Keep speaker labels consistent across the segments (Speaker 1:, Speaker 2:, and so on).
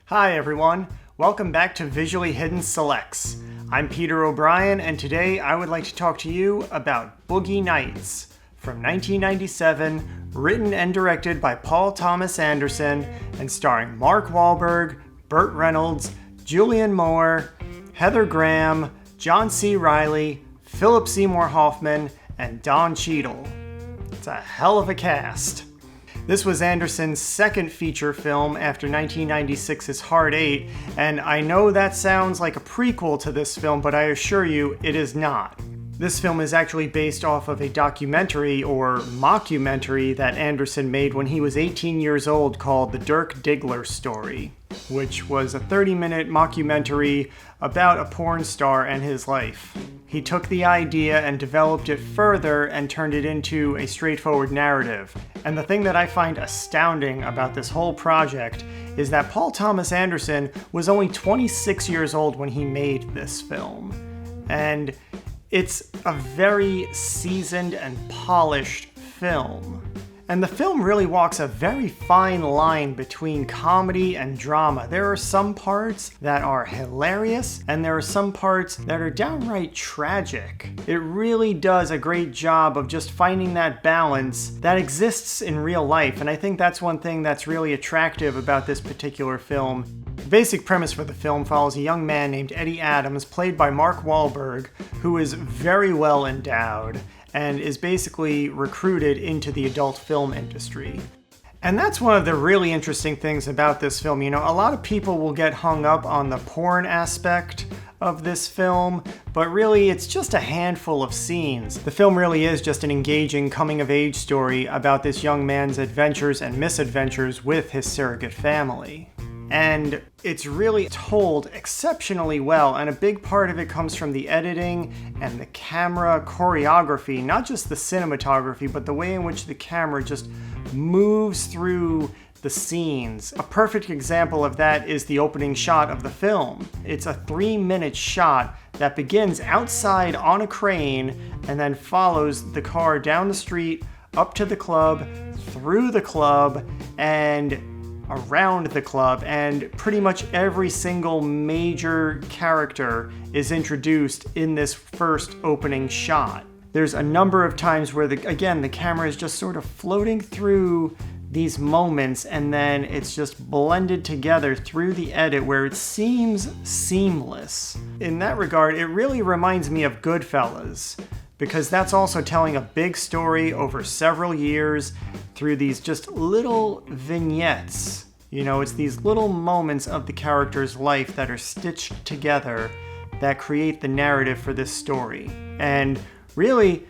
Speaker 1: Hi everyone, welcome back to Visually Hidden Selects. I'm Peter O'Brien, and today I would like to talk to you about Boogie Nights from 1997, written and directed by Paul Thomas Anderson and starring Mark Wahlberg, Burt Reynolds, Julianne Moore, Heather Graham, John C. Reilly, Philip Seymour Hoffman, and Don Cheadle. It's a hell of a cast. This was Anderson's second feature film after 1996's Hard Eight, and I know that sounds like a prequel to this film, but I assure you it is not. This film is actually based off of a documentary or mockumentary that Anderson made when he was 18 years old called The Dirk Diggler Story, which was a 30-minute mockumentary about a porn star and his life. He took the idea and developed it further and turned it into a straightforward narrative. And the thing that I find astounding about this whole project is that Paul Thomas Anderson was only 26 years old when he made this film. And it's a very seasoned and polished film. And the film really walks a very fine line between comedy and drama. There are some parts that are hilarious, and there are some parts that are downright tragic. It really does a great job of just finding that balance that exists in real life, and I think that's one thing that's really attractive about this particular film. The basic premise for the film follows a young man named Eddie Adams, played by Mark Wahlberg, who is very well endowed and is basically recruited into the adult film industry. And that's one of the really interesting things about this film. You know, a lot of people will get hung up on the porn aspect of this film, but really it's just a handful of scenes. The film really is just an engaging coming-of-age story about this young man's adventures and misadventures with his surrogate family. And it's really told exceptionally well, and a big part of it comes from the editing and the camera choreography, not just the cinematography, but the way in which the camera just moves through the scenes. A perfect example of that is the opening shot of the film. It's a 3-minute shot that begins outside on a crane and then follows the car down the street, up to the club, through the club, and around the club, and pretty much every single major character is introduced in this first opening shot. There's a number of times where, the camera is just sort of floating through these moments, and then it's just blended together through the edit where it seems seamless. In that regard, it really reminds me of Goodfellas, because that's also telling a big story over several years through these just little vignettes. You know, it's these little moments of the character's life that are stitched together that create the narrative for this story. And really,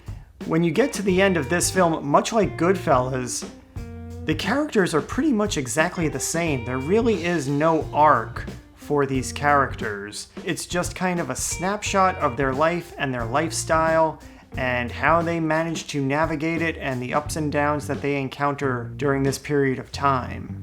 Speaker 1: when you get to the end of this film, much like Goodfellas, the characters are pretty much exactly the same. There really is no arc for these characters. It's just kind of a snapshot of their life and their lifestyle, and how they manage to navigate it and the ups and downs that they encounter during this period of time.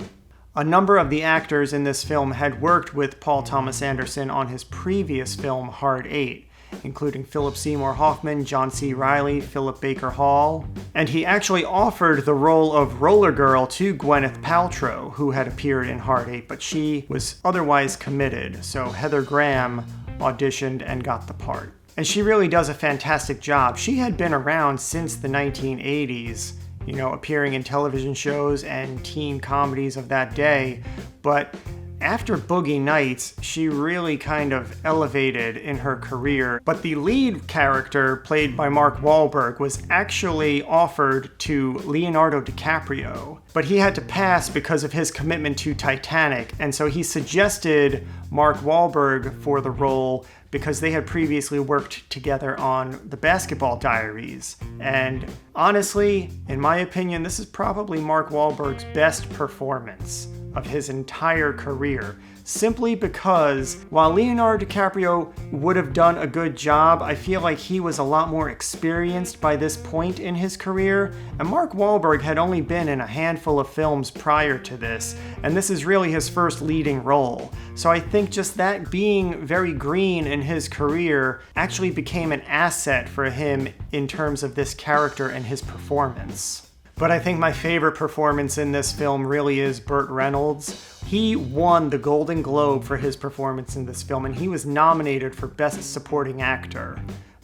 Speaker 1: A number of the actors in this film had worked with Paul Thomas Anderson on his previous film, Hard Eight, including Philip Seymour Hoffman, John C. Reilly, Philip Baker Hall, and he actually offered the role of Rollergirl to Gwyneth Paltrow, who had appeared in Hard Eight, but she was otherwise committed, so Heather Graham auditioned and got the part. And she really does a fantastic job. She had been around since the 1980s, you know, appearing in television shows and teen comedies of that day. But after Boogie Nights, she really kind of elevated in her career. But the lead character, played by Mark Wahlberg, was actually offered to Leonardo DiCaprio. But he had to pass because of his commitment to Titanic, and so he suggested Mark Wahlberg for the role because they had previously worked together on The Basketball Diaries. And honestly, in my opinion, this is probably Mark Wahlberg's best performance of his entire career. simply because while Leonardo DiCaprio would have done a good job, I feel like he was a lot more experienced by this point in his career, and Mark Wahlberg had only been in a handful of films prior to this, and this is really his first leading role. So I think just that being very green in his career actually became an asset for him in terms of this character and his performance. But I think my favorite performance in this film really is Burt Reynolds. He won the Golden Globe for his performance in this film, and he was nominated for Best Supporting Actor.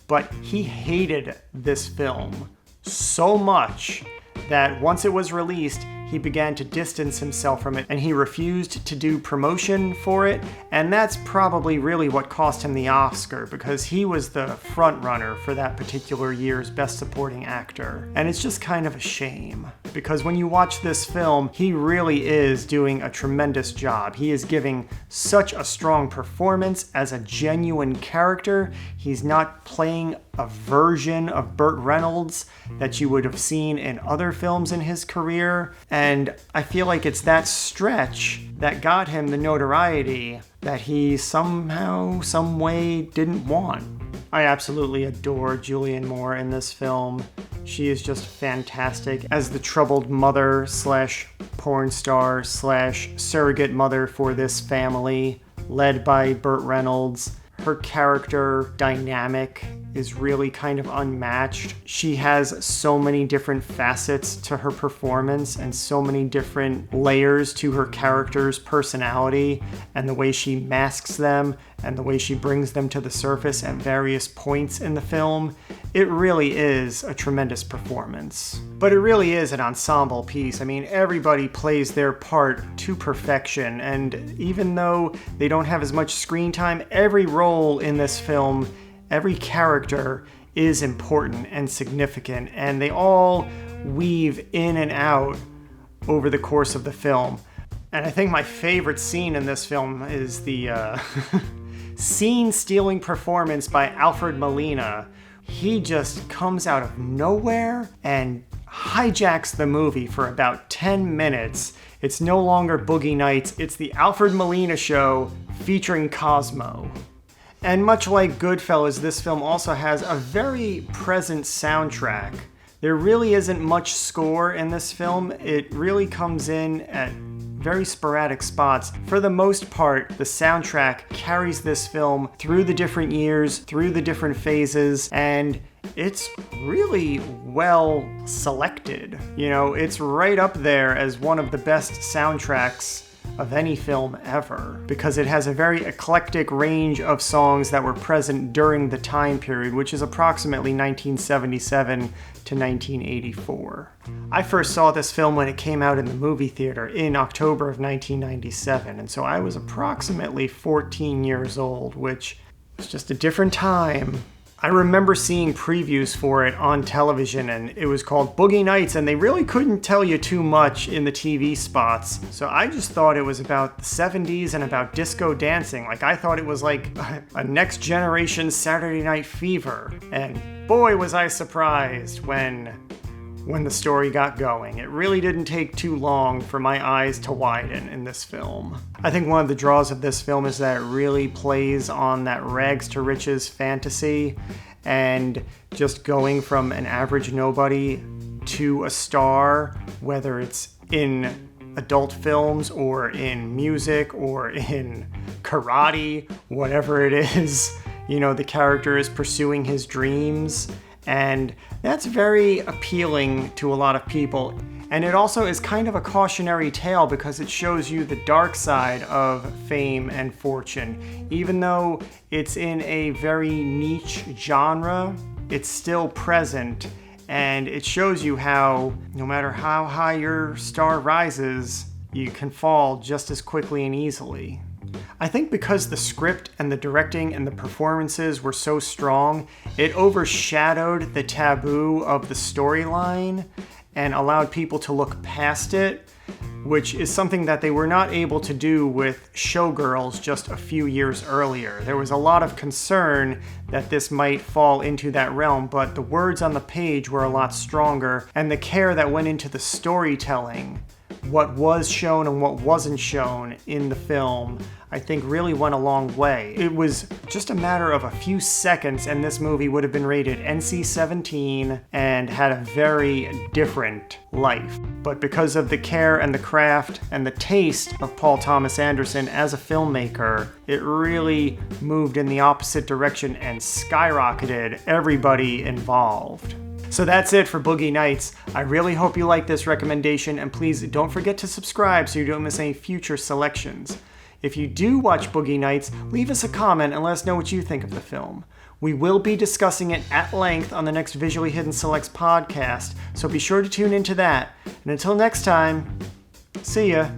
Speaker 1: But he hated this film so much that once it was released, he began to distance himself from it, and he refused to do promotion for it, and that's probably really what cost him the Oscar, because he was the front runner for that particular year's Best Supporting Actor. And it's just kind of a shame, because when you watch this film, he really is doing a tremendous job. He is giving such a strong performance as a genuine character. He's not playing a version of Burt Reynolds that you would have seen in other films in his career. And I feel like it's that stretch that got him the notoriety that he somehow, some way didn't want. I absolutely adore Julianne Moore in this film. She is just fantastic as the troubled mother slash porn star slash surrogate mother for this family, led by Burt Reynolds. Her character dynamic is really kind of unmatched. She has so many different facets to her performance and so many different layers to her character's personality, and the way she masks them and the way she brings them to the surface at various points in the film. It really is a tremendous performance. But it really is an ensemble piece. I mean, everybody plays their part to perfection, and even though they don't have as much screen time, every role in this film, every character is important and significant, and they all weave in and out over the course of the film. And I think my favorite scene in this film is the scene-stealing performance by Alfred Molina. He just comes out of nowhere and hijacks the movie for about 10 minutes. It's no longer Boogie Nights, it's the Alfred Molina Show featuring Cosmo. And much like Goodfellas, this film also has a very present soundtrack. There really isn't much score in this film. It really comes in at very sporadic spots. For the most part, the soundtrack carries this film through the different years, through the different phases, and it's really well selected. You know, it's right up there as one of the best soundtracks of any film ever, because it has a very eclectic range of songs that were present during the time period, which is approximately 1977 to 1984. I first saw this film when it came out in the movie theater in October of 1997, and so I was approximately 14 years old, which was just a different time. I remember seeing previews for it on television, and it was called Boogie Nights, and they really couldn't tell you too much in the TV spots. So I just thought it was about the 70s and about disco dancing. Like, I thought it was like a next generation Saturday Night Fever. And boy, was I surprised when the story got going. It really didn't take too long for my eyes to widen in this film. I think one of the draws of this film is that it really plays on that rags to riches fantasy, and just going from an average nobody to a star, whether it's in adult films or in music or in karate, whatever it is. You know, the character is pursuing his dreams, and that's very appealing to a lot of people. And it also is kind of a cautionary tale, because it shows you the dark side of fame and fortune. Even though it's in a very niche genre, it's still present, and it shows you how no matter how high your star rises, you can fall just as quickly and easily. I think because the script and the directing and the performances were so strong, it overshadowed the taboo of the storyline and allowed people to look past it, which is something that they were not able to do with Showgirls just a few years earlier. There was a lot of concern that this might fall into that realm, but the words on the page were a lot stronger, and the care that went into the storytelling what was shown and what wasn't shown in the film, I think really went a long way. It was just a matter of a few seconds and this movie would have been rated NC-17 and had a very different life. But because of the care and the craft and the taste of Paul Thomas Anderson as a filmmaker, it really moved in the opposite direction and skyrocketed everybody involved. So that's it for Boogie Nights. I really hope you like this recommendation, and please don't forget to subscribe so you don't miss any future selections. If you do watch Boogie Nights, leave us a comment and let us know what you think of the film. We will be discussing it at length on the next Visually Hidden Selects podcast, so be sure to tune into that. And until next time, see ya.